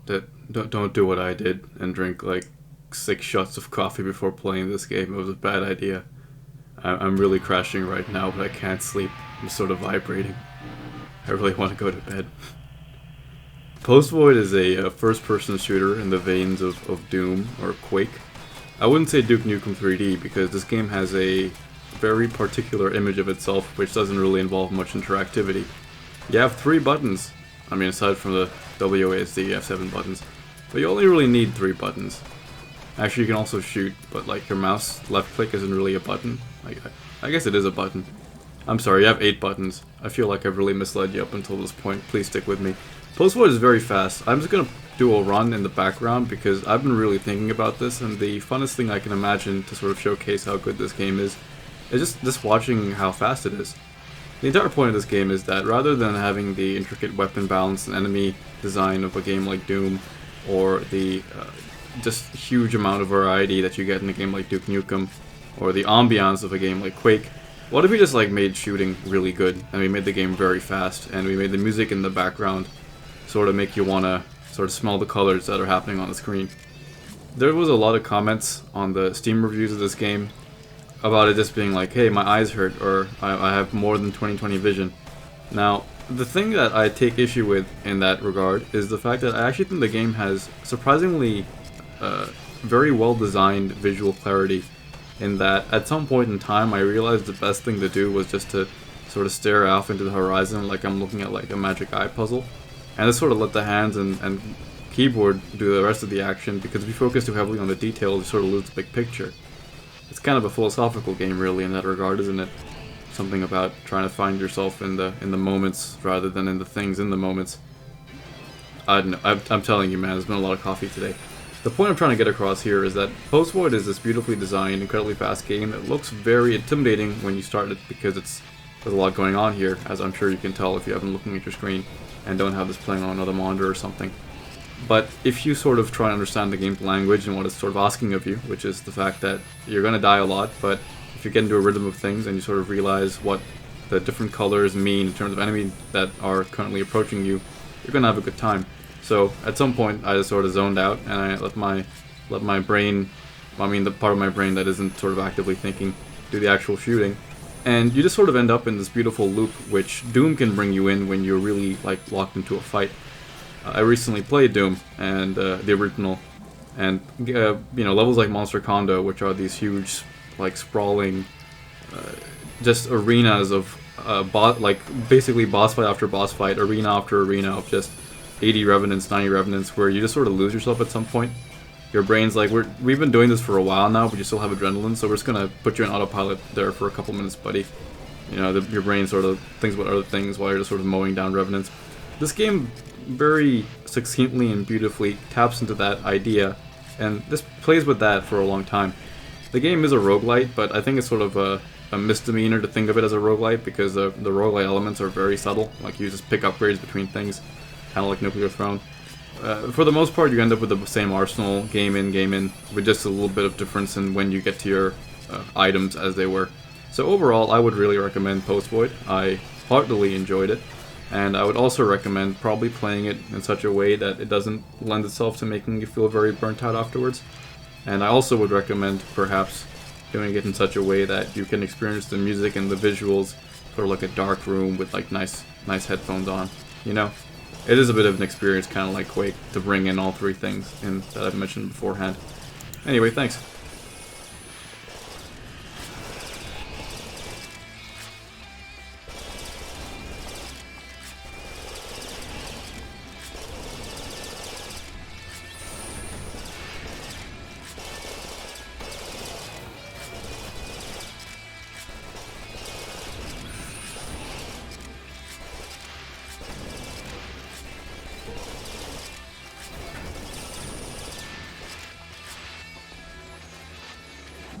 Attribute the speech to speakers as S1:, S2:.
S1: don't do what I did and drink like 6 shots of coffee before playing this game. It was a bad idea. I'm really crashing right now, but I can't sleep. I'm sort of vibrating. I really want to go to bed. Post Void is a first-person shooter in the veins of Doom or Quake. I wouldn't say Duke Nukem 3D because this game has a very particular image of itself which doesn't really involve much interactivity. You have 3 buttons. I mean, aside from the WASD, you have 7 buttons. But you only really need 3 buttons. Actually, you can also shoot, but like your mouse left click isn't really a button. Like, I guess it is a button. I'm sorry, you have 8 buttons. I feel like I've really misled you up until this point. Please stick with me. Post Void is very fast. I'm just gonna do a run in the background because I've been really thinking about this, and the funnest thing I can imagine to sort of showcase how good this game is just watching how fast it is. The entire point of this game is that rather than having the intricate weapon balance and enemy design of a game like Doom, or the just huge amount of variety that you get in a game like Duke Nukem, or the ambiance of a game like Quake, what if we just like made shooting really good, and we made the game very fast, and we made the music in the background sort of make you want to sort of smell the colors that are happening on the screen. There was a lot of comments on the Steam reviews of this game about it just being like, hey, my eyes hurt, or I have more than 20/20 vision. Now, the thing that I take issue with in that regard is the fact that I actually think the game has surprisingly very well designed visual clarity, in that at some point in time I realized the best thing to do was just to sort of stare off into the horizon like I'm looking at like a magic eye puzzle, and just sort of let the hands and keyboard do the rest of the action, because if you focus too heavily on the details you sort of lose the big picture. It's kind of a philosophical game really in that regard, isn't it? Something about trying to find yourself in the moments rather than in the things in the moments. I don't know, I'm telling you man, there's been a lot of coffee today. The point I'm trying to get across here is that Post Void is this beautifully designed, incredibly fast game that looks very intimidating when you start it because there's a lot going on here, as I'm sure you can tell if you haven't looking at your screen and don't have this playing on another monitor or something. But if you sort of try to understand the game's language and what it's sort of asking of you, which is the fact that you're going to die a lot, but if you get into a rhythm of things and you sort of realize what the different colors mean in terms of enemies that are currently approaching you, you're going to have a good time. So at some point I just sort of zoned out and I let my brain, I mean the part of my brain that isn't sort of actively thinking, do the actual shooting. And you just sort of end up in this beautiful loop which Doom can bring you in when you're really like locked into a fight. I recently played Doom and the original, and you know, levels like Monster Condo, which are these huge, like sprawling, just arenas of like basically boss fight after boss fight, arena after arena of just 80 revenants, 90 revenants, where you just sort of lose yourself at some point. Your brain's like, we've been doing this for a while now, but you still have adrenaline, so we're just gonna put you in autopilot there for a couple minutes, buddy. You know, your brain sort of thinks about other things while you're just sort of mowing down revenants. This game very succinctly and beautifully taps into that idea, and this plays with that for a long time. The game is a roguelite, but I think it's sort of a misdemeanor to think of it as a roguelite because the roguelite elements are very subtle. Like you just pick upgrades between things, kind of like Nuclear Throne. For the most part, you end up with the same arsenal, game in, with just a little bit of difference in when you get to your items as they were. So overall, I would really recommend Post Void. I heartily enjoyed it. And I would also recommend probably playing it in such a way that it doesn't lend itself to making you feel very burnt out afterwards. And I also would recommend perhaps doing it in such a way that you can experience the music and the visuals sort of like a dark room with like nice headphones on. You know, it is a bit of an experience, kind of like Quake, to bring in all 3 things that I've mentioned beforehand. Anyway, thanks.